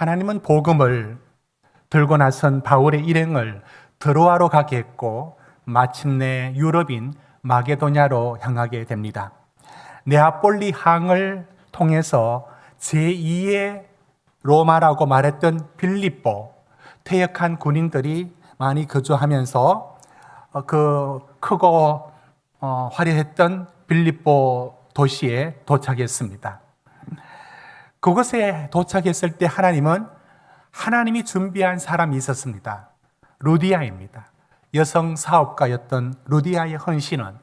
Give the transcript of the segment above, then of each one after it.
하나님은 복음을 들고 나선 바울의 일행을 드로아로 가게 했고 마침내 유럽인 마게도냐로 향하게 됩니다. 네아폴리 항을 통해서 제2의 로마라고 말했던 빌립보, 퇴역한 군인들이 많이 거주하면서 그 크고 화려했던 빌립보 도시에 도착했습니다. 그곳에 도착했을 때 하나님이 준비한 사람이 있었습니다. 루디아입니다. 여성 사업가였던 루디아의 헌신은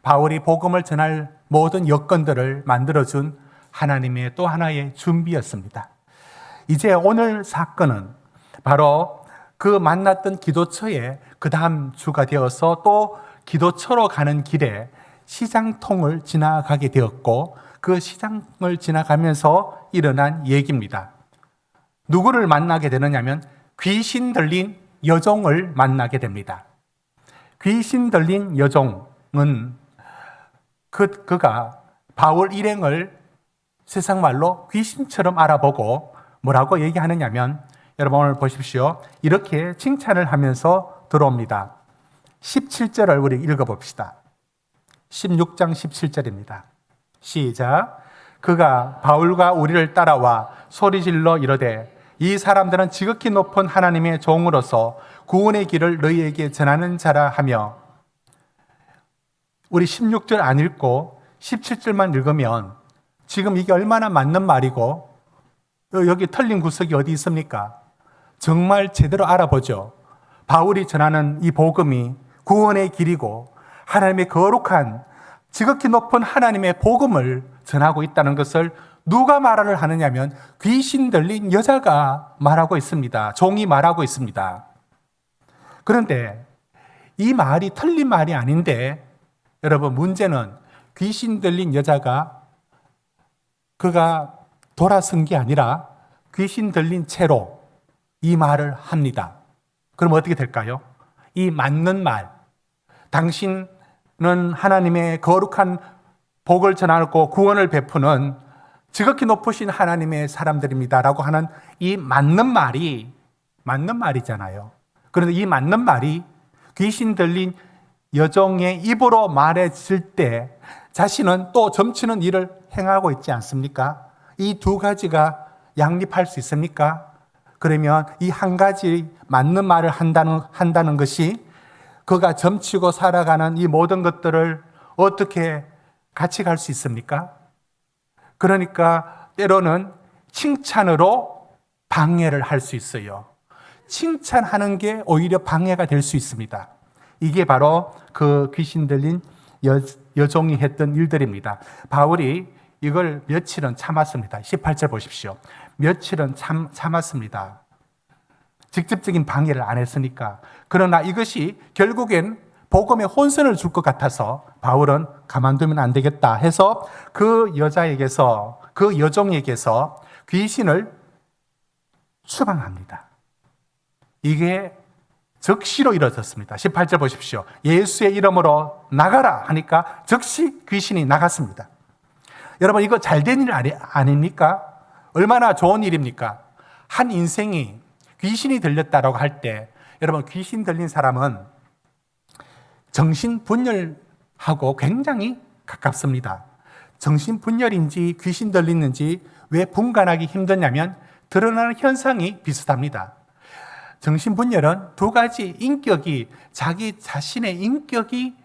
바울이 복음을 전할 모든 여건들을 만들어준 하나님의 또 하나의 준비였습니다. 이제 오늘 사건은 바로 그 만났던 기도처에 그 다음 주가 되어서 또 기도처로 가는 길에 시장통을 지나가게 되었고 그 시장을 지나가면서 일어난 얘기입니다. 누구를 만나게 되느냐면 귀신 들린 여종을 만나게 됩니다. 귀신 들린 여종은 그가 바울 일행을 세상 말로 귀신처럼 알아보고 뭐라고 얘기하느냐면 여러분 오늘 보십시오. 이렇게 칭찬을 하면서 들어옵니다. 17절을 우리 읽어봅시다. 16장 17절입니다. 시작. 그가 바울과 우리를 따라와 소리질러 이르되 이 사람들은 지극히 높은 하나님의 종으로서 구원의 길을 너희에게 전하는 자라 하며, 우리 16절 안 읽고 17절만 읽으면 지금 이게 얼마나 맞는 말이고 여기 틀린 구석이 어디 있습니까? 정말 제대로 알아보죠. 바울이 전하는 이 복음이 구원의 길이고 하나님의 거룩한 지극히 높은 하나님의 복음을 전하고 있다는 것을 누가 말을 하느냐면 귀신 들린 여자가 말하고 있습니다. 종이 말하고 있습니다. 그런데 이 말이 틀린 말이 아닌데 여러분 문제는 귀신 들린 여자가 그가 돌아선 게 아니라 귀신 들린 채로 이 말을 합니다. 그럼 어떻게 될까요? 이 맞는 말, 당신은 하나님의 거룩한 복을 전하고 구원을 베푸는 지극히 높으신 하나님의 사람들입니다라고 하는 이 맞는 말이잖아요. 그런데 이 맞는 말이 귀신 들린 여종의 입으로 말해질 때 자신은 또 점치는 일을 행하고 있지 않습니까? 이 두 가지가 양립할 수 있습니까? 그러면 이 한 가지 맞는 말을 한다는 것이 그가 점치고 살아가는 이 모든 것들을 어떻게 같이 갈 수 있습니까? 그러니까 때로는 칭찬으로 방해를 할 수 있어요. 칭찬하는 게 오히려 방해가 될 수 있습니다. 이게 바로 그 귀신 들린 여종이 했던 일들입니다. 바울이 이걸 며칠은 참았습니다. 18절 보십시오. 며칠은 참았습니다. 직접적인 방해를 안 했으니까. 그러나 이것이 결국엔 복음에 혼선을 줄 것 같아서 바울은 가만두면 안 되겠다 해서 그 여종에게서 귀신을 추방합니다. 이게 즉시로 이루어졌습니다. 18절 보십시오. 예수의 이름으로 나가라 하니까 즉시 귀신이 나갔습니다. 여러분 이거 잘된 일 아닙니까? 얼마나 좋은 일입니까? 한 인생이 귀신이 들렸다라고 할 때 여러분 귀신 들린 사람은 정신분열하고 굉장히 가깝습니다. 정신분열인지 귀신 들리는지 왜 분간하기 힘드냐면 드러나는 현상이 비슷합니다. 정신분열은 두 가지 인격이 자기 자신의 인격이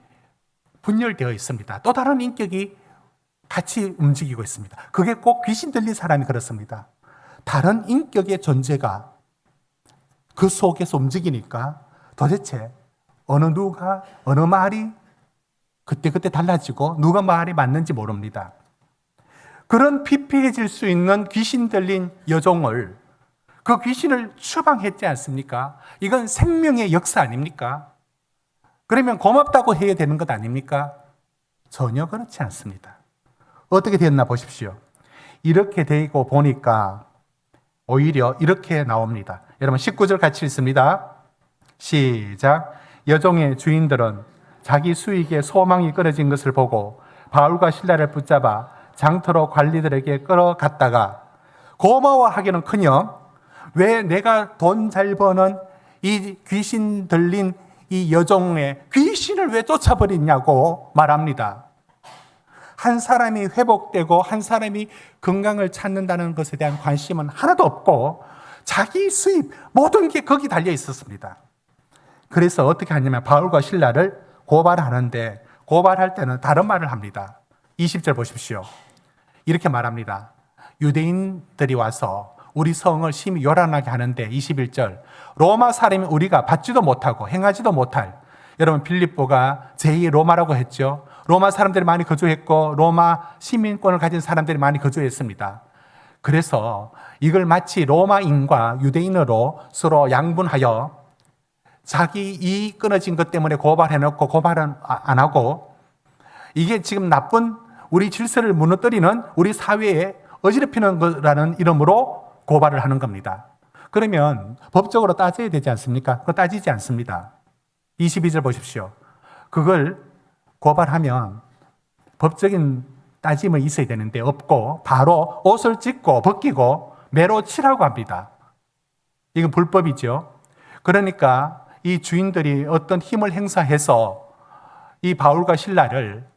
분열되어 있습니다. 또 다른 인격이 같이 움직이고 있습니다. 그게 꼭 귀신 들린 사람이 그렇습니다. 다른 인격의 존재가 그 속에서 움직이니까 도대체 어느 말이 그때 달라지고 누가 말이 맞는지 모릅니다. 그런 피폐해질 수 있는 귀신 들린 여종을 그 귀신을 추방했지 않습니까? 이건 생명의 역사 아닙니까? 그러면 고맙다고 해야 되는 것 아닙니까? 전혀 그렇지 않습니다. 어떻게 됐나 보십시오. 이렇게 되고 보니까 오히려 이렇게 나옵니다. 여러분 19절 같이 읽습니다. 시작. 여종의 주인들은 자기 수익에 소망이 끊어진 것을 보고 바울과 실라를 붙잡아 장터로 관리들에게 끌어갔다가 고마워하기는커녕 왜 내가 돈 잘 버는 이 귀신 들린 이 여종의 귀신을 왜 쫓아버리냐고 말합니다. 한 사람이 회복되고 한 사람이 건강을 찾는다는 것에 대한 관심은 하나도 없고 자기 수입 모든 게 거기 달려 있었습니다. 그래서 어떻게 하냐면 바울과 실라를 고발하는데 고발할 때는 다른 말을 합니다. 20절 보십시오. 이렇게 말합니다. 유대인들이 와서 우리 성을 심히 요란하게 하는데 21절 로마 사람이 우리가 받지도 못하고 행하지도 못할, 여러분 빌립보가 제2 로마라고 했죠. 로마 사람들이 많이 거주했고 로마 시민권을 가진 사람들이 많이 거주했습니다. 그래서 이걸 마치 로마인과 유대인으로 서로 양분하여 자기 이익 끊어진 것 때문에 고발해놓고 고발은 안 하고 이게 지금 나쁜 우리 질서를 무너뜨리는 우리 사회에 어지럽히는 거라는 이름으로 고발을 하는 겁니다. 그러면 법적으로 따져야 되지 않습니까? 그거 따지지 않습니다. 22절 보십시오. 그걸 고발하면 법적인 따짐은 있어야 되는데 없고 바로 옷을 찢고 벗기고 매로 치라고 합니다. 이건 불법이죠. 그러니까 이 주인들이 어떤 힘을 행사해서 이 바울과 실라를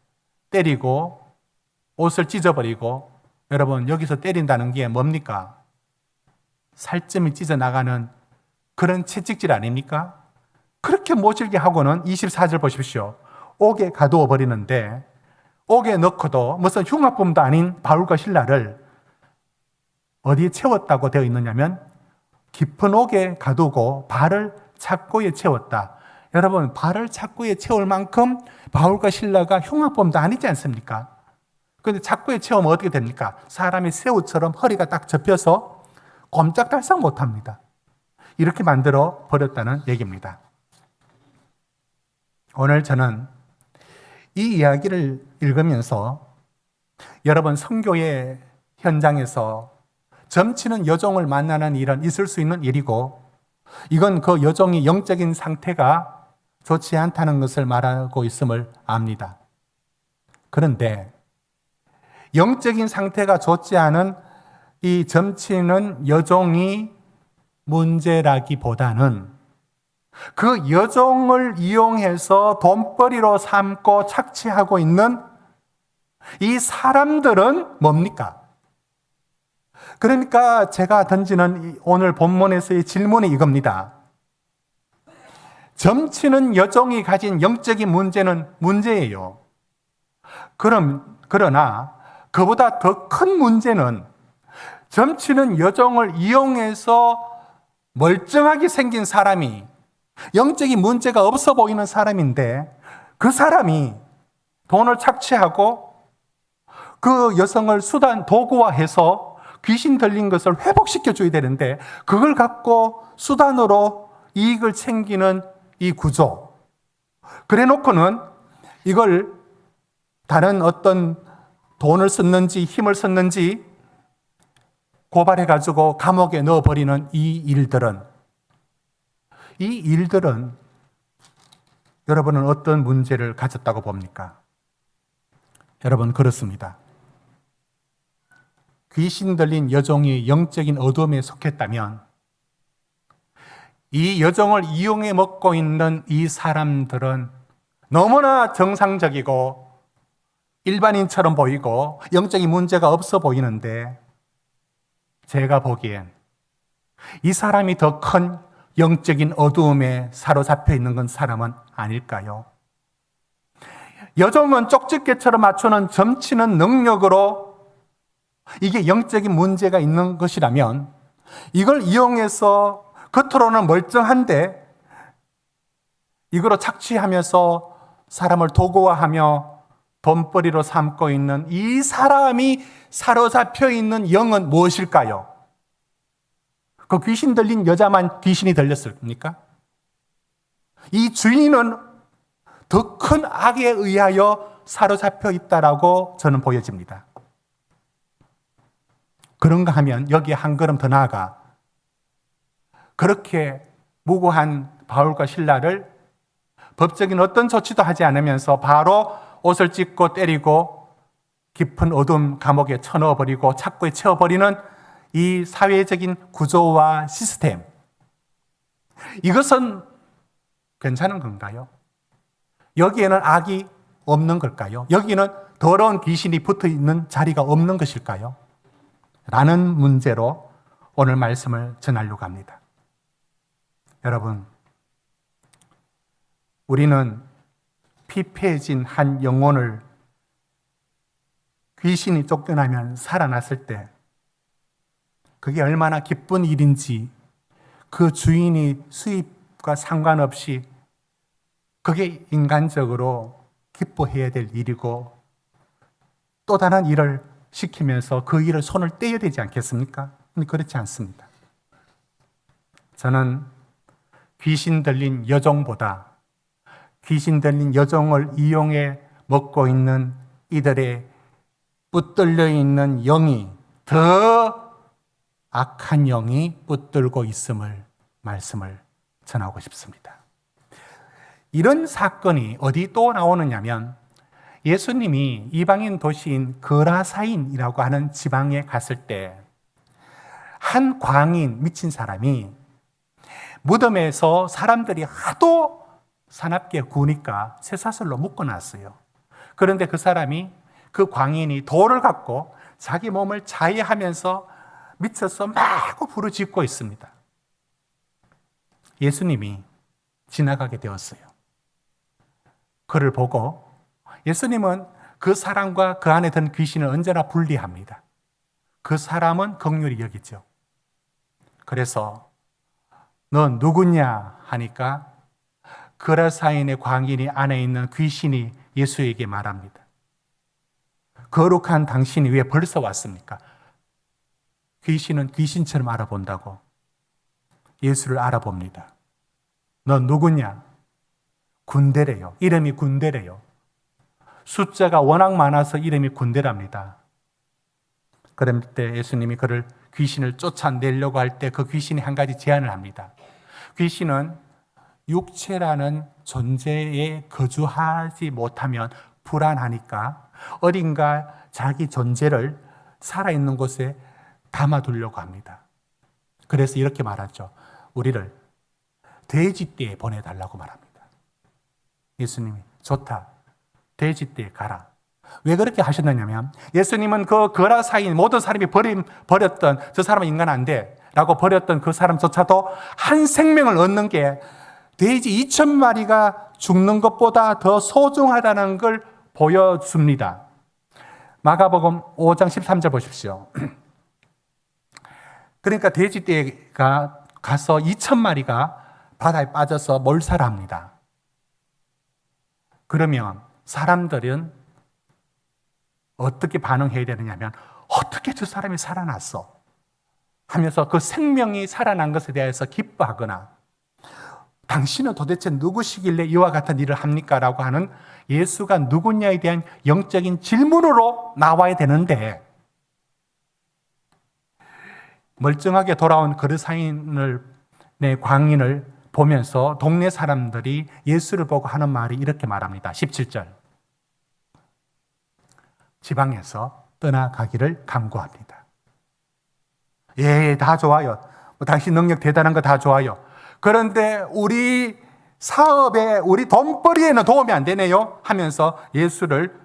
때리고 옷을 찢어버리고, 여러분 여기서 때린다는 게 뭡니까? 살점이 찢어나가는 그런 채찍질 아닙니까? 그렇게 모질게 하고는 24절 보십시오. 옥에 가두어 버리는데 옥에 넣고도 무슨 흉악범도 아닌 바울과 실라를 어디에 채웠다고 되어 있느냐면 깊은 옥에 가두고 발을 착고에 채웠다. 여러분 발을 착고에 채울 만큼 바울과 실라가 흉악범도 아니지 않습니까? 그런데 착고에 채우면 어떻게 됩니까? 사람이 새우처럼 허리가 딱 접혀서 꼼짝달싹 못합니다. 이렇게 만들어 버렸다는 얘기입니다. 오늘 저는 이 이야기를 읽으면서 여러분 선교의 현장에서 점치는 여종을 만나는 일은 있을 수 있는 일이고 이건 그 여종이 영적인 상태가 좋지 않다는 것을 말하고 있음을 압니다. 그런데 영적인 상태가 좋지 않은 이 점치는 여종이 문제라기보다는 그 여종을 이용해서 돈벌이로 삼고 착취하고 있는 이 사람들은 뭡니까? 그러니까 제가 던지는 오늘 본문에서의 질문이 이겁니다. 점치는 여종이 가진 영적인 문제는 문제예요. 그러나 그보다 더 큰 문제는 점치는 여종을 이용해서 멀쩡하게 생긴 사람이 영적인 문제가 없어 보이는 사람인데 그 사람이 돈을 착취하고 그 여성을 수단 도구화해서 귀신 들린 것을 회복시켜 줘야 되는데 그걸 갖고 수단으로 이익을 챙기는 이 구조. 그래 놓고는 이걸 다른 어떤 돈을 썼는지 힘을 썼는지 고발해가지고 감옥에 넣어버리는 이 일들은 여러분은 어떤 문제를 가졌다고 봅니까? 여러분 그렇습니다. 귀신 들린 여종이 영적인 어둠에 속했다면 이 여종을 이용해 먹고 있는 이 사람들은 너무나 정상적이고 일반인처럼 보이고 영적인 문제가 없어 보이는데 제가 보기엔 이 사람이 더 큰 영적인 어두움에 사로잡혀 있는 건 사람은 아닐까요? 여종은 쪽집게처럼 맞추는 점치는 능력으로 이게 영적인 문제가 있는 것이라면 이걸 이용해서 겉으로는 멀쩡한데 이거로 착취하면서 사람을 도구화하며 돈벌이로 삼고 있는 이 사람이 사로잡혀 있는 영은 무엇일까요? 그 귀신 들린 여자만 귀신이 들렸습니까? 이 주인은 더 큰 악에 의하여 사로잡혀 있다라고 저는 보여집니다. 그런가 하면 여기에 한 걸음 더 나아가 그렇게 무고한 바울과 실라를 법적인 어떤 조치도 하지 않으면서 바로 옷을 찢고 때리고 깊은 어둠 감옥에 쳐넣어버리고 착고에 채워버리는 이 사회적인 구조와 시스템, 이것은 괜찮은 건가요? 여기에는 악이 없는 걸까요? 여기는 더러운 귀신이 붙어 있는 자리가 없는 것일까요? 라는 문제로 오늘 말씀을 전하려고 합니다. 여러분, 우리는 피폐해진 한 영혼을 귀신이 쫓겨나면 살아났을 때 그게 얼마나 기쁜 일인지, 그 주인이 수입과 상관없이 그게 인간적으로 기뻐해야 될 일이고 또 다른 일을 시키면서 그 일을 손을 떼야 되지 않겠습니까? 근데 그렇지 않습니다. 저는 귀신 들린 여종보다 귀신 들린 여종을 이용해 먹고 있는 이들의 붙들려 있는 영이 더 악한 영이 붙들고 있음을 말씀을 전하고 싶습니다. 이런 사건이 어디 또 나오느냐면 예수님이 이방인 도시인 거라사인이라고 하는 지방에 갔을 때 한 광인 미친 사람이 무덤에서 사람들이 하도 사납게 구우니까 쇠사슬로 묶어놨어요. 그런데 그 사람이 그 광인이 돌을 갖고 자기 몸을 자해하면서 미쳐서 마구 부르짖고 있습니다. 예수님이 지나가게 되었어요. 그를 보고 예수님은 그 사람과 그 안에 든 귀신을 언제나 분리합니다. 그 사람은 긍휼히 여기죠. 그래서 너 누구냐 하니까 거라사인의 광인이 안에 있는 귀신이 예수에게 말합니다. 거룩한 당신이 왜 벌써 왔습니까? 귀신은 귀신처럼 알아본다고 예수를 알아봅니다. 너 누구냐? 군대래요. 이름이 군대래요. 숫자가 워낙 많아서 이름이 군대랍니다. 그럴 때 예수님이 그를 귀신을 쫓아내려고 할 때 그 귀신이 한 가지 제안을 합니다. 귀신은 육체라는 존재에 거주하지 못하면 불안하니까 어딘가 자기 존재를 살아있는 곳에 담아두려고 합니다. 그래서 이렇게 말하죠. 우리를 돼지떼에 보내달라고 말합니다. 예수님이 좋다. 돼지떼에 가라. 왜 그렇게 하셨느냐면 예수님은 그 거라사인 모든 사람이 버렸던 저 사람은 인간 안 돼 라고 버렸던 그 사람조차도 한 생명을 얻는 게 돼지 2,000마리가 죽는 것보다 더 소중하다는 걸 보여줍니다. 마가복음 5장 13절 보십시오. 그러니까 돼지떼가 가서 2,000마리가 바다에 빠져서 몰살합니다. 그러면 사람들은 어떻게 반응해야 되느냐면 어떻게 저 사람이 살아났어? 하면서 그 생명이 살아난 것에 대해서 기뻐하거나 당신은 도대체 누구시길래 이와 같은 일을 합니까? 라고 하는 예수가 누구냐에 대한 영적인 질문으로 나와야 되는데 멀쩡하게 돌아온 거르사인의 광인을 보면서 동네 사람들이 예수를 보고 하는 말이 이렇게 말합니다. 17절. 지방에서 떠나가기를 간구합니다. 예, 다 좋아요. 당신 능력 대단한 거 다 좋아요. 그런데 우리 사업에, 우리 돈벌이에는 도움이 안 되네요 하면서 예수를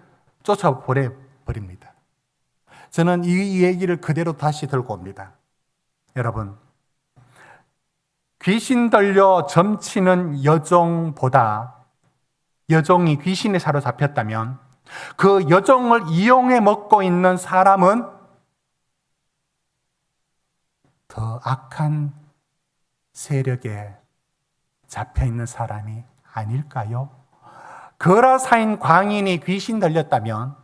쫓아보내버립니다. 저는 이 얘기를 그대로 다시 들고 옵니다. 여러분, 귀신 들려 점치는 여종보다 여종이 귀신에 사로잡혔다면 그 여종을 이용해 먹고 있는 사람은 더 악한 세력에 잡혀 있는 사람이 아닐까요? 거라사인 광인이 귀신 들렸다면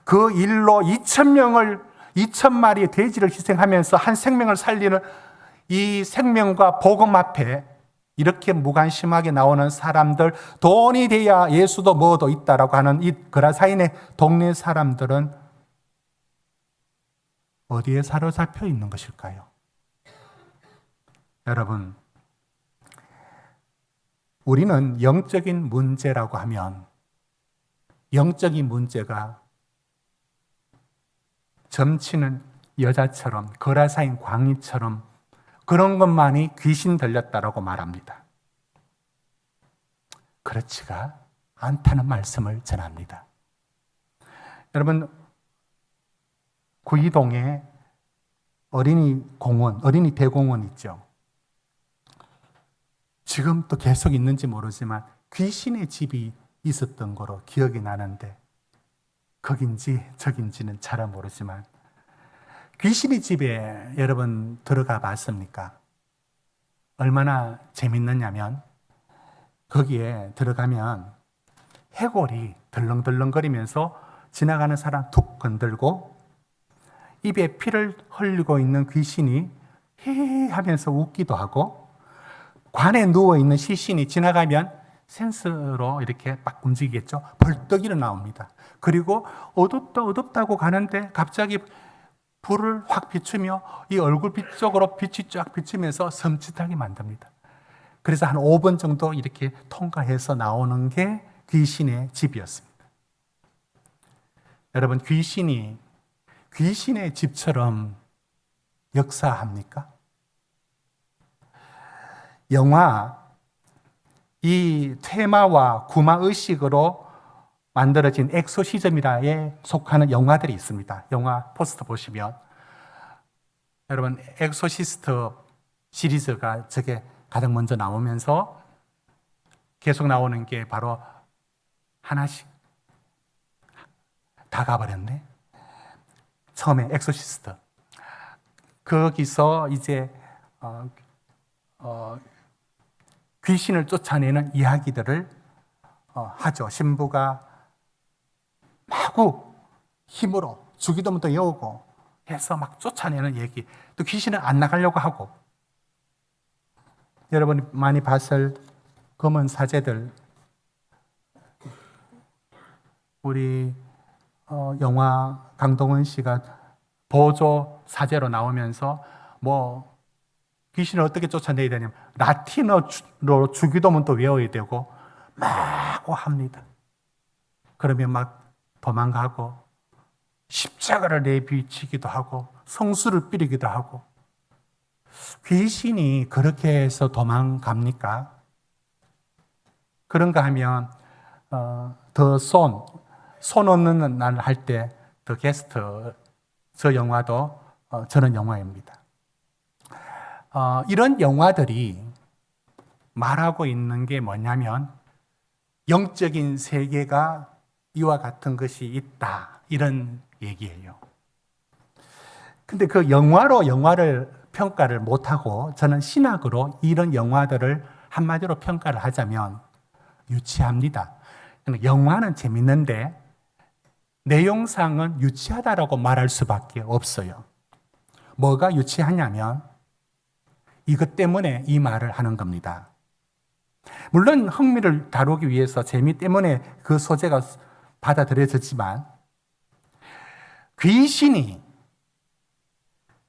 그 일로 2,000마리의 돼지를 희생하면서 한 생명을 살리는 이 생명과 복음 앞에 이렇게 무관심하게 나오는 사람들, 돈이 돼야 예수도 뭐도 있다라고 하는 이 거라사인의 동네 사람들은 어디에 사로잡혀 있는 것일까요? 여러분, 우리는 영적인 문제라고 하면 영적인 문제가 점치는 여자처럼, 거라사인 광희처럼 그런 것만이 귀신 들렸다라고 말합니다. 그렇지가 않다는 말씀을 전합니다. 여러분, 구이동에 어린이 대공원 있죠. 지금 또 계속 있는지 모르지만 귀신의 집이 있었던 거로 기억이 나는데, 거긴지 저긴지는 잘 모르지만 귀신의 집에 여러분 들어가 봤습니까? 얼마나 재밌느냐면 거기에 들어가면 해골이 덜렁덜렁거리면서 지나가는 사람 툭 건들고, 입에 피를 흘리고 있는 귀신이 헤헤 하면서 웃기도 하고, 관에 누워있는 시신이 지나가면 센스로 이렇게 막 움직이겠죠. 벌떡 일어나옵니다. 그리고 어둡다고 가는데 갑자기 불을 확 비추며 이 얼굴 쪽으로 빛이 쫙 비치면서 섬찟하게 만듭니다. 그래서 한 5번 정도 이렇게 통과해서 나오는 게 귀신의 집이었습니다. 여러분, 귀신의 집처럼 역사합니까? 영화, 이 테마와 구마의식으로 만들어진 엑소시즘이라에 속하는 영화들이 있습니다. 영화 포스터 보시면 여러분, 엑소시스트 시리즈가 저게 가장 먼저 나오면서 계속 나오는 게 바로 하나씩 다 가버렸네. 처음에 엑소시스트. 거기서 이제 귀신을 쫓아내는 이야기들을 하죠. 신부가 마구 힘으로 주기도문도 외우고 해서 막 쫓아내는 얘기. 또 귀신은 안 나가려고 하고. 여러분이 많이 봤을 검은 사제들, 우리 영화 강동원 씨가 보조 사제로 나오면서 뭐 귀신을 어떻게 쫓아내야 되냐면 라틴어로 주기도문도 외워야 되고 막 합니다. 그러면 막 도망가고 십자가를 내비치기도 하고 성수를 뿌리기도 하고. 귀신이 그렇게 해서 도망갑니까? 그런가 하면 손 없는 날 할 때 더 게스트, 저 영화도 저런 영화입니다. 이런 영화들이 말하고 있는 게 뭐냐면 영적인 세계가 이와 같은 것이 있다, 이런 얘기예요. 근데 그 영화를 평가를 못하고 저는 신학으로 이런 영화들을 한마디로 평가를 하자면 유치합니다. 영화는 재밌는데 내용상은 유치하다라고 말할 수밖에 없어요. 뭐가 유치하냐면 이것 때문에 이 말을 하는 겁니다. 물론 흥미를 다루기 위해서 재미 때문에 그 소재가 받아들여졌지만 귀신이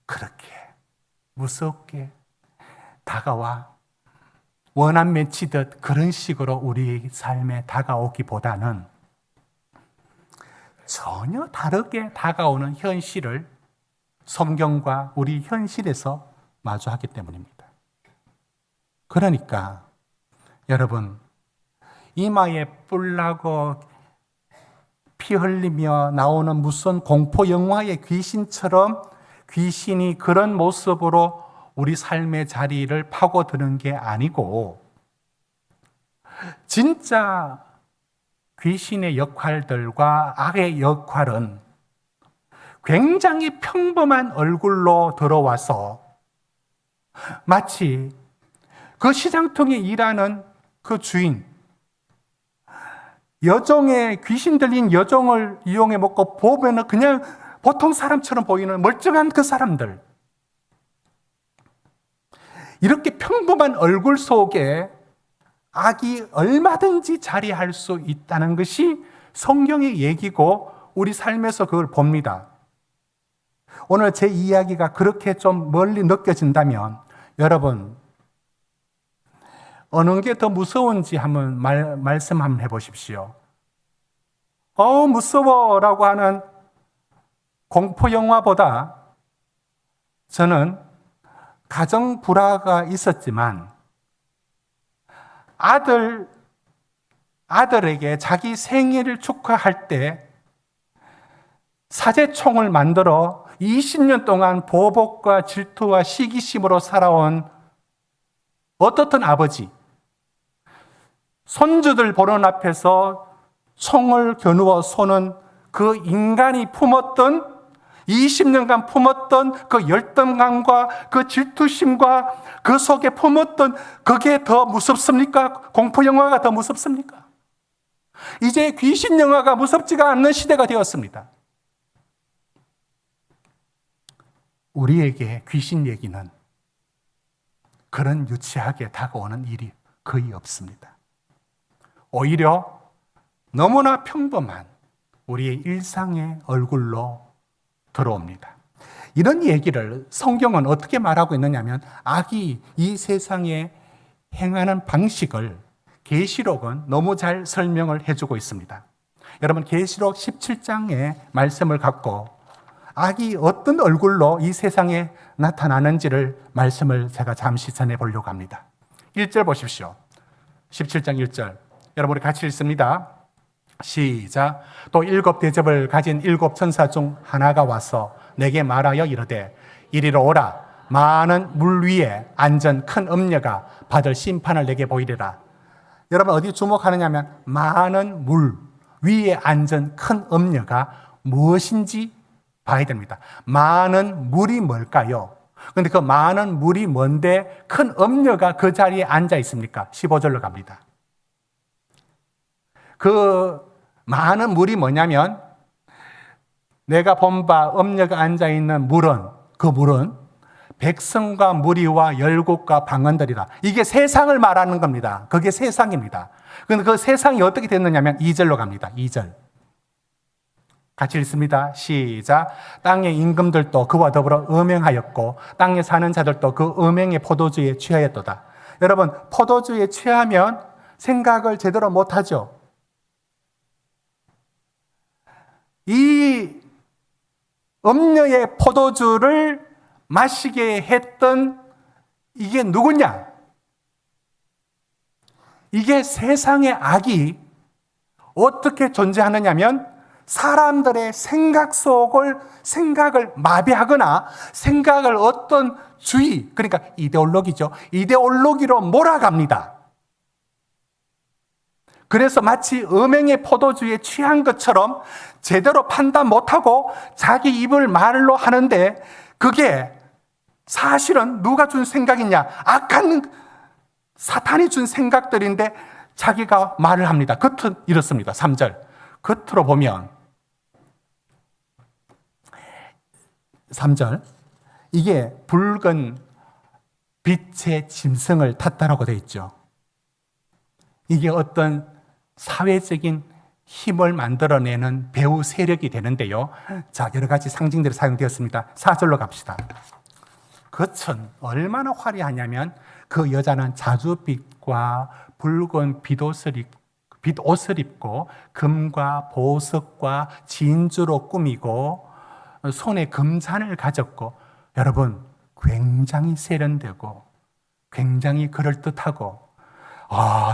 그렇게 무섭게 다가와 원한 맺히듯 그런 식으로 우리 삶에 다가오기보다는 전혀 다르게 다가오는 현실을 성경과 우리 현실에서 마주하기 때문입니다. 그러니까 여러분, 이마에 뿔나고 피 흘리며 나오는 무슨 공포 영화의 귀신처럼 귀신이 그런 모습으로 우리 삶의 자리를 파고드는 게 아니고, 진짜 귀신의 역할들과 악의 역할은 굉장히 평범한 얼굴로 들어와서 마치 그 시장통에 일하는 그 주인, 여종의 귀신 들린 여종을 이용해 먹고 보면은 그냥 보통 사람처럼 보이는 멀쩡한 그 사람들, 이렇게 평범한 얼굴 속에 악이 얼마든지 자리할 수 있다는 것이 성경의 얘기고 우리 삶에서 그걸 봅니다. 오늘 제 이야기가 그렇게 좀 멀리 느껴진다면 여러분, 어느 게 더 무서운지 한번 말씀 한번 해보십시오. 무서워라고 하는 공포 영화보다 저는 가정 불화가 있었지만 아들에게 자기 생일을 축하할 때 사제총을 만들어 20년 동안 보복과 질투와 시기심으로 살아온 어떻든 아버지, 손주들 보는 앞에서 총을 겨누어 쏘는 그 인간이 품었던 20년간 품었던 그 열등감과 그 질투심과 그 속에 품었던 그게 더 무섭습니까? 공포 영화가 더 무섭습니까? 이제 귀신 영화가 무섭지가 않는 시대가 되었습니다. 우리에게 귀신 얘기는 그런 유치하게 다가오는 일이 거의 없습니다. 오히려 너무나 평범한 우리의 일상의 얼굴로 들어옵니다. 이런 얘기를 성경은 어떻게 말하고 있느냐면 악이 이 세상에 행하는 방식을 계시록은 너무 잘 설명을 해주고 있습니다. 여러분 계시록 17장의 말씀을 갖고 악이 어떤 얼굴로 이 세상에 나타나는지를 말씀을 제가 잠시 전해보려고 합니다. 1절 보십시오. 17장 1절 여러분 우리 같이 읽습니다. 시작. 또 7 대접을 가진 7 천사 중 하나가 와서 내게 말하여 이르되 이리로 오라. 많은 물 위에 앉은 큰 음녀가 받을 심판을 내게 보이리라. 여러분 어디 주목하느냐 하면 많은 물 위에 앉은 큰 음녀가 무엇인지 봐야 됩니다. 많은 물이 뭘까요? 그런데 그 많은 물이 뭔데 큰 음녀가 그 자리에 앉아 있습니까? 15절로 갑니다. 그 많은 물이 뭐냐면 내가 본 바 음녀가 앉아있는 물은 그 물은 백성과 무리와 열국과 방언들이라. 이게 세상을 말하는 겁니다. 그게 세상입니다. 그런데 그 세상이 어떻게 됐느냐면 2절로 갑니다. 2절 같이 읽습니다. 시작. 땅의 임금들도 그와 더불어 음행하였고 땅에 사는 자들도 그 음행의 포도주에 취하였도다. 여러분 포도주에 취하면 생각을 제대로 못하죠. 이 음녀의 포도주를 마시게 했던 이게 누구냐? 이게 세상의 악이 어떻게 존재하느냐면 사람들의 생각을 마비하거나 생각을 어떤 주의, 그러니까 이데올로기죠. 이데올로기로 몰아갑니다. 그래서 마치 음행의 포도주에 취한 것처럼 제대로 판단 못하고 자기 입을 말로 하는데 그게 사실은 누가 준 생각이냐? 악한 사탄이 준 생각들인데 자기가 말을 합니다. 겉은 이렇습니다. 3절. 겉으로 보면 3절. 이게 붉은 빛의 짐승을 탔다라고 되어 있죠. 이게 어떤 사회적인 힘을 만들어내는 배후 세력이 되는데요. 자, 여러 가지 상징들이 사용되었습니다. 4절로 갑시다. 겉은 얼마나 화려하냐면 그 여자는 자주빛과 붉은 빛옷을 입고 금과 보석과 진주로 꾸미고 손에 금잔을 가졌고 여러분 굉장히 세련되고 굉장히 그럴듯하고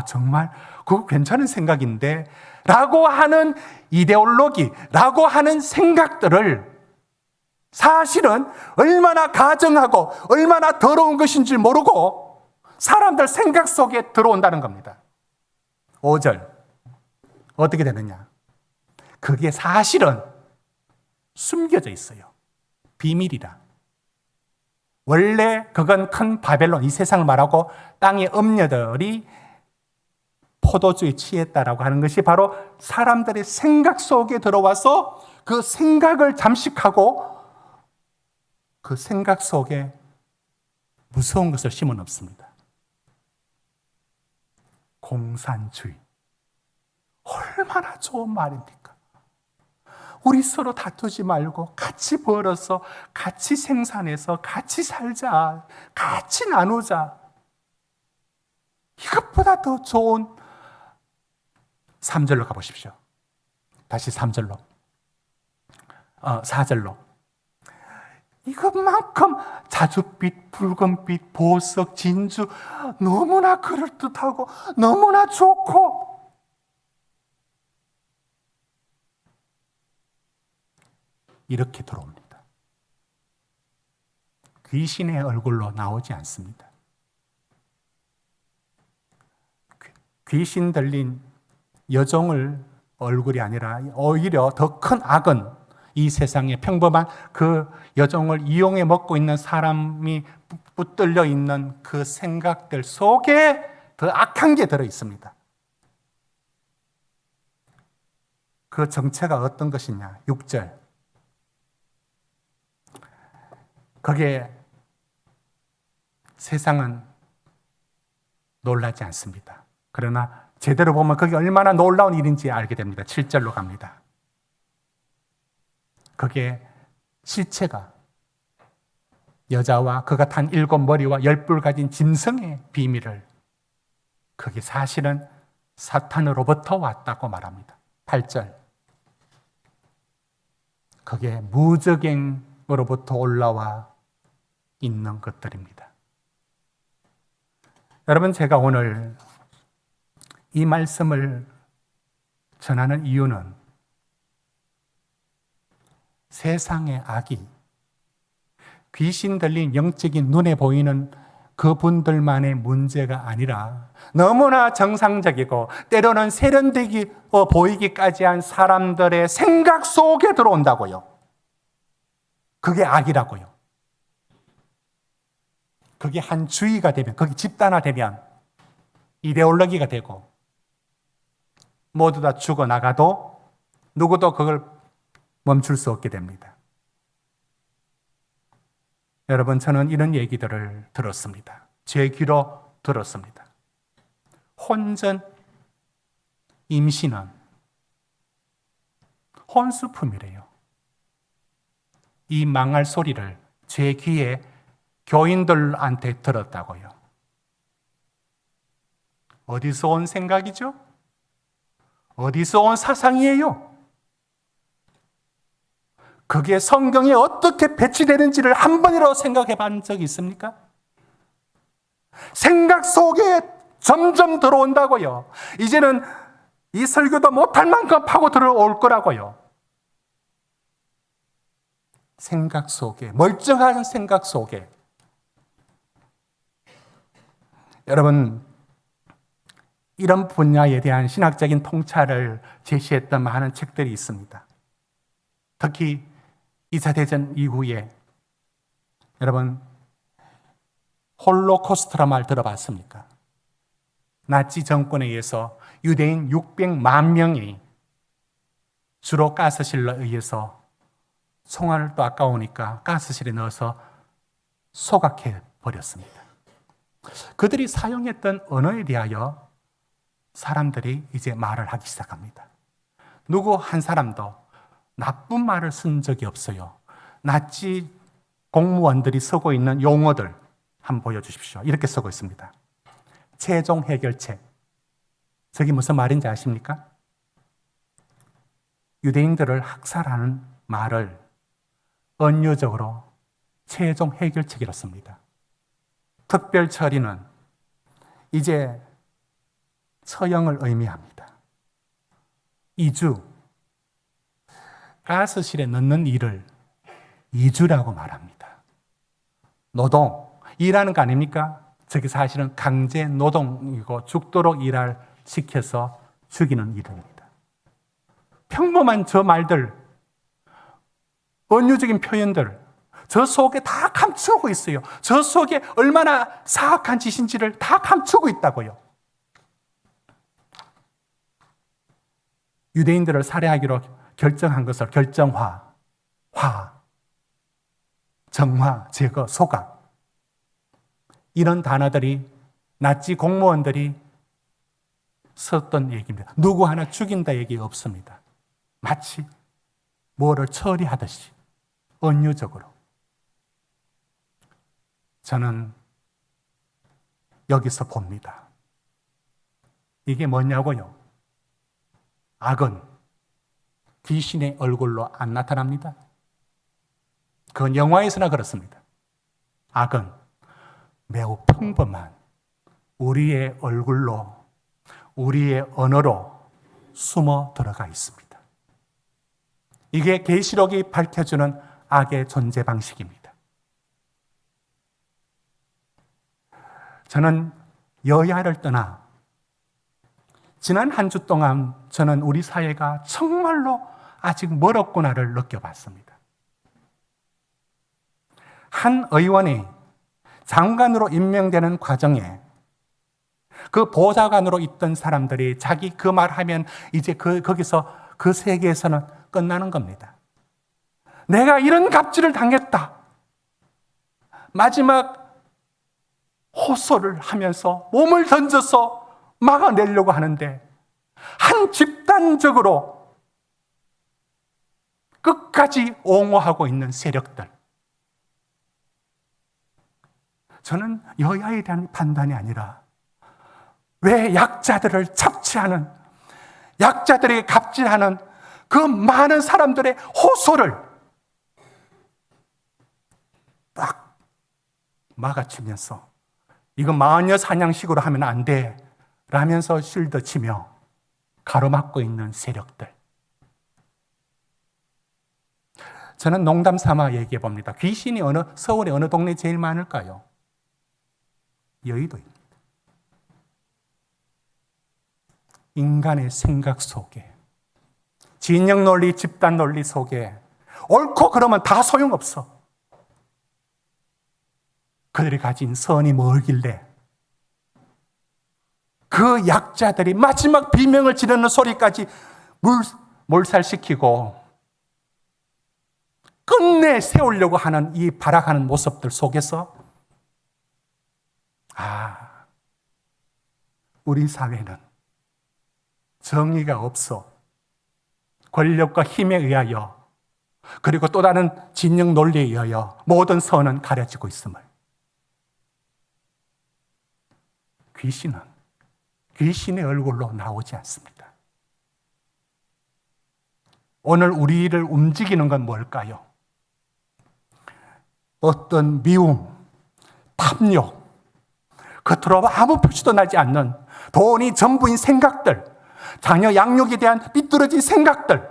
정말 그거 괜찮은 생각인데 라고 하는 이데올로기, 라고 하는 생각들을 사실은 얼마나 가증하고 얼마나 더러운 것인지 모르고 사람들 생각 속에 들어온다는 겁니다. 5절 어떻게 되느냐? 그게 사실은 숨겨져 있어요. 비밀이라. 원래 그건 큰 바벨론, 이 세상을 말하고 땅의 음녀들이 포도주에 취했다라고 하는 것이 바로 사람들의 생각 속에 들어와서 그 생각을 잠식하고 그 생각 속에 무서운 것을 심어 넣습니다. 공산주의. 얼마나 좋은 말입니까? 우리 서로 다투지 말고 같이 벌어서 같이 생산해서 같이 살자. 같이 나누자. 이것보다 더 좋은 3절로 가보십시오. 다시 3절로. 4절로. 이것만큼 자줏빛, 붉은빛, 보석, 진주 너무나 그럴듯하고 너무나 좋고 이렇게 들어옵니다. 귀신의 얼굴로 나오지 않습니다. 귀신 들린 여종을 얼굴이 아니라 오히려 더 큰 악은 이 세상에 평범한 그 여종을 이용해 먹고 있는 사람이 붙들려 있는 그 생각들 속에 더 악한 게 들어 있습니다. 그 정체가 어떤 것이냐? 6절. 거기에 세상은 놀라지 않습니다. 그러나 제대로 보면 그게 얼마나 놀라운 일인지 알게 됩니다. 7절로 갑니다. 거기에 실체가 여자와 그가 탄 7머리와 10뿔 가진 짐승의 비밀을 그게 사실은 사탄으로부터 왔다고 말합니다. 8절. 그게 무적행으로부터 올라와 있는 것들입니다. 여러분, 제가 오늘 이 말씀을 전하는 이유는 세상의 악이 귀신 들린 영적인 눈에 보이는 그분들만의 문제가 아니라 너무나 정상적이고 때로는 세련되게 보이기까지 한 사람들의 생각 속에 들어온다고요. 그게 악이라고요. 그게 한 주의가 되면, 그게 집단화되면 이데올로기가 되고 모두 다 죽어나가도 누구도 그걸 멈출 수 없게 됩니다. 여러분, 저는 이런 얘기들을 들었습니다. 제 귀로 들었습니다. 혼전 임신은 혼수품이래요. 이 망할 소리를 제 귀에 교인들한테 들었다고요. 어디서 온 생각이죠? 어디서 온 사상이에요? 그게 성경에 어떻게 배치되는지를 한 번이라도 생각해 본 적이 있습니까? 생각 속에 점점 들어온다고요. 이제는 이 설교도 못할 만큼 파고 들어올 거라고요. 생각 속에, 멀쩡한 생각 속에. 여러분, 이런 분야에 대한 신학적인 통찰을 제시했던 많은 책들이 있습니다. 특히 2차 대전 이후에 여러분 홀로코스트란 말 들어봤습니까? 나치 정권에 의해서 유대인 600만 명이 주로 가스실로 의해서 총알을 또 아까우니까 가스실에 넣어서 소각해 버렸습니다. 그들이 사용했던 언어에 대하여 사람들이 이제 말을 하기 시작합니다. 누구 한 사람도 나쁜 말을 쓴 적이 없어요. 나치 공무원들이 쓰고 있는 용어들 한번 보여주십시오. 이렇게 쓰고 있습니다. 최종 해결책. 저게 무슨 말인지 아십니까? 유대인들을 학살하는 말을 은유적으로 최종 해결책이라고 씁니다. 특별 처리는 이제 처형을 의미합니다. 이주, 가스실에 넣는 일을 이주라고 말합니다. 노동, 일하는 거 아닙니까? 저게 사실은 강제 노동이고 죽도록 일할 시켜서 죽이는 일입니다. 평범한 저 말들, 은유적인 표현들, 저 속에 다 감추고 있어요. 저 속에 얼마나 사악한 짓인지를 다 감추고 있다고요. 유대인들을 살해하기로 결정한 것을 결정화, 정화, 제거, 소각, 이런 단어들이 나치 공무원들이 썼던 얘기입니다. 누구 하나 죽인다 얘기 없습니다. 마치 뭐를 처리하듯이 은유적으로. 저는 여기서 봅니다. 이게 뭐냐고요? 악은 귀신의 얼굴로 안 나타납니다. 그건 영화에서나 그렇습니다. 악은 매우 평범한 우리의 얼굴로, 우리의 언어로 숨어 들어가 있습니다. 이게 계시록이 밝혀주는 악의 존재 방식입니다. 저는 여야를 떠나 지난 한 주 동안 저는 우리 사회가 정말로 아직 멀었구나를 느껴봤습니다. 한 의원이 장관으로 임명되는 과정에 그 보좌관으로 있던 사람들이 자기 그 말하면 이제 거기서 그 세계에서는 끝나는 겁니다. 내가 이런 갑질을 당했다. 마지막 호소를 하면서 몸을 던져서 막아내려고 하는데 한 집단적으로 끝까지 옹호하고 있는 세력들. 저는 여야에 대한 판단이 아니라 왜 약자들을 착취하는, 약자들에게 갑질하는 그 많은 사람들의 호소를 딱 막아치면서 이건 마녀 사냥식으로 하면 안 돼 라면서 실드 치며 가로막고 있는 세력들. 저는 농담 삼아 얘기해 봅니다. 귀신이 서울의 어느 동네에 제일 많을까요? 여의도입니다. 인간의 생각 속에, 진영 논리, 집단 논리 속에 옳고 그러면 다 소용없어. 그들이 가진 선이 뭐길래 그 약자들이 마지막 비명을 지르는 소리까지 몰살시키고 끝내 세우려고 하는 이 발악하는 모습들 속에서 우리 사회는 정의가 없어 권력과 힘에 의하여 그리고 또 다른 진영 논리에 의하여 모든 선은 가려지고 있음을. 귀신은 귀신의 얼굴로 나오지 않습니다. 오늘 우리를 움직이는 건 뭘까요? 어떤 미움, 탐욕, 겉으로 아무 표시도 나지 않는 돈이 전부인 생각들, 자녀 양육에 대한 삐뚤어진 생각들,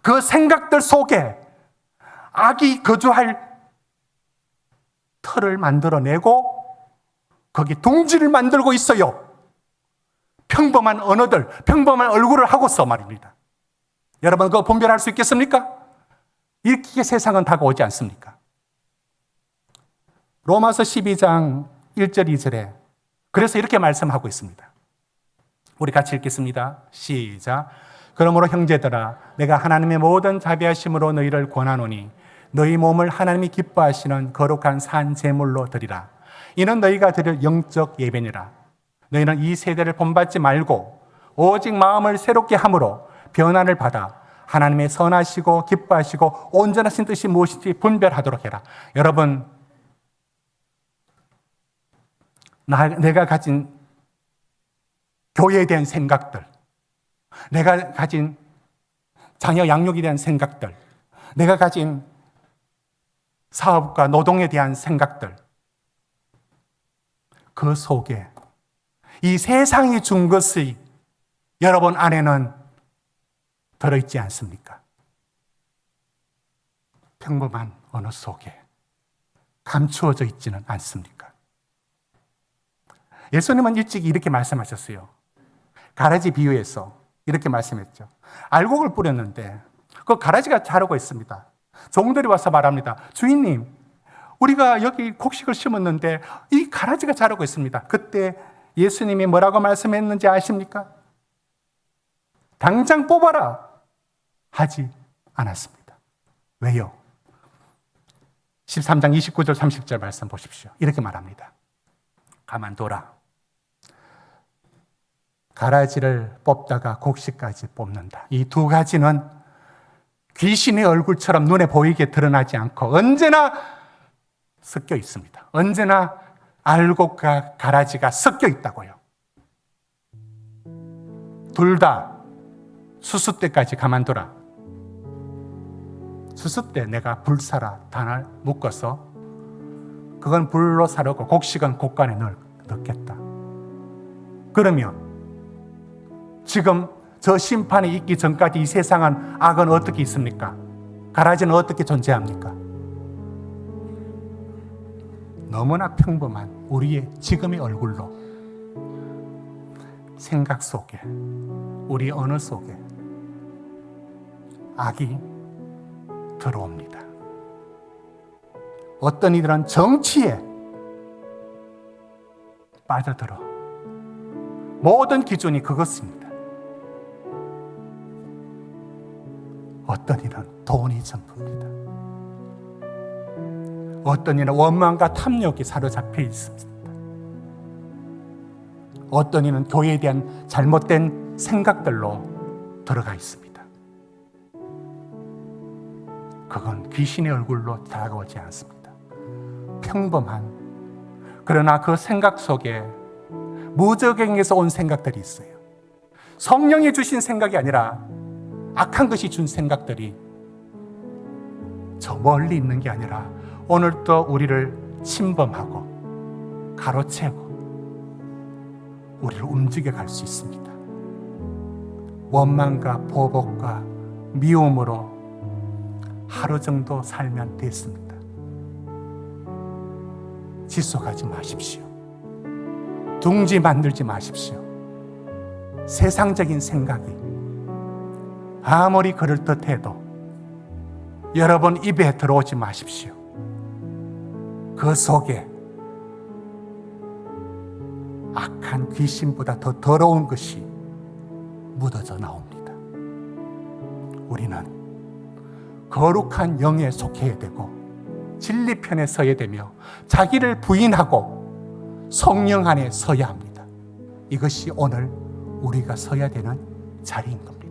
그 생각들 속에 악이 거주할 틀을 만들어내고 거기 둥지를 만들고 있어요. 평범한 언어들, 평범한 얼굴을 하고서 말입니다. 여러분 그거 분별할 수 있겠습니까? 이렇게 세상은 다가오지 않습니까? 로마서 12장 1절 2절에 그래서 이렇게 말씀하고 있습니다. 우리 같이 읽겠습니다. 시작. 그러므로 형제들아 내가 하나님의 모든 자비하심으로 너희를 권하노니 너희 몸을 하나님이 기뻐하시는 거룩한 산 제물로 드리라. 이는 너희가 드릴 영적 예배니라. 너희는 이 세대를 본받지 말고 오직 마음을 새롭게 함으로 변화를 받아 하나님의 선하시고 기뻐하시고 온전하신 뜻이 무엇인지 분별하도록 해라. 여러분, 내가 가진 교회에 대한 생각들, 내가 가진 자녀 양육에 대한 생각들, 내가 가진 사업과 노동에 대한 생각들, 그 속에 이 세상이 준 것이 여러분 안에는 들어있지 않습니까? 평범한 언어 속에 감추어져 있지는 않습니까? 예수님은 일찍 이렇게 말씀하셨어요. 가라지 비유에서 이렇게 말씀했죠. 알곡을 뿌렸는데 그 가라지가 자라고 있습니다. 종들이 와서 말합니다. 주인님, 우리가 여기 곡식을 심었는데 이 가라지가 자라고 있습니다. 그때 예수님이 뭐라고 말씀했는지 아십니까? 당장 뽑아라 하지 않았습니다. 왜요? 13장 29절 30절 말씀 보십시오. 이렇게 말합니다. 가만둬라. 가라지를 뽑다가 곡식까지 뽑는다. 이 두 가지는 귀신의 얼굴처럼 눈에 보이게 드러나지 않고 언제나 섞여 있습니다. 언제나 알곡과 가라지가 섞여 있다고요. 둘 다 수수 때까지 가만둬라. 수습 때 내가 불사라 단을 묶어서 그건 불로 사르고 곡식은 곡간에 넣겠다. 그러면 지금 저 심판이 있기 전까지 이 세상은 악은 어떻게 있습니까? 가라지는 어떻게 존재합니까? 너무나 평범한 우리의 지금의 얼굴로 생각 속에, 우리 언어 속에 악이 들어옵니다. 어떤 이들은 정치에 빠져들어 모든 기준이 그것입니다. 어떤 이는 돈이 전부입니다. 어떤 이는 원망과 탐욕이 사로잡혀 있습니다. 어떤 이는 교회에 대한 잘못된 생각들로 들어가 있습니다. 그건 귀신의 얼굴로 다가오지 않습니다. 평범한, 그러나 그 생각 속에 무적행에서 온 생각들이 있어요. 성령이 주신 생각이 아니라 악한 것이 준 생각들이 저 멀리 있는 게 아니라 오늘도 우리를 침범하고 가로채고 우리를 움직여 갈 수 있습니다. 원망과 보복과 미움으로 하루 정도 살면 됐습니다. 지속하지 마십시오. 둥지 만들지 마십시오. 세상적인 생각이 아무리 그럴듯해도 여러분 입에 들어오지 마십시오. 그 속에 악한 귀신보다 더 더러운 것이 묻어져 나옵니다. 우리는 거룩한 영에 속해야 되고 진리편에 서야 되며 자기를 부인하고 성령 안에 서야 합니다. 이것이 오늘 우리가 서야 되는 자리인 겁니다.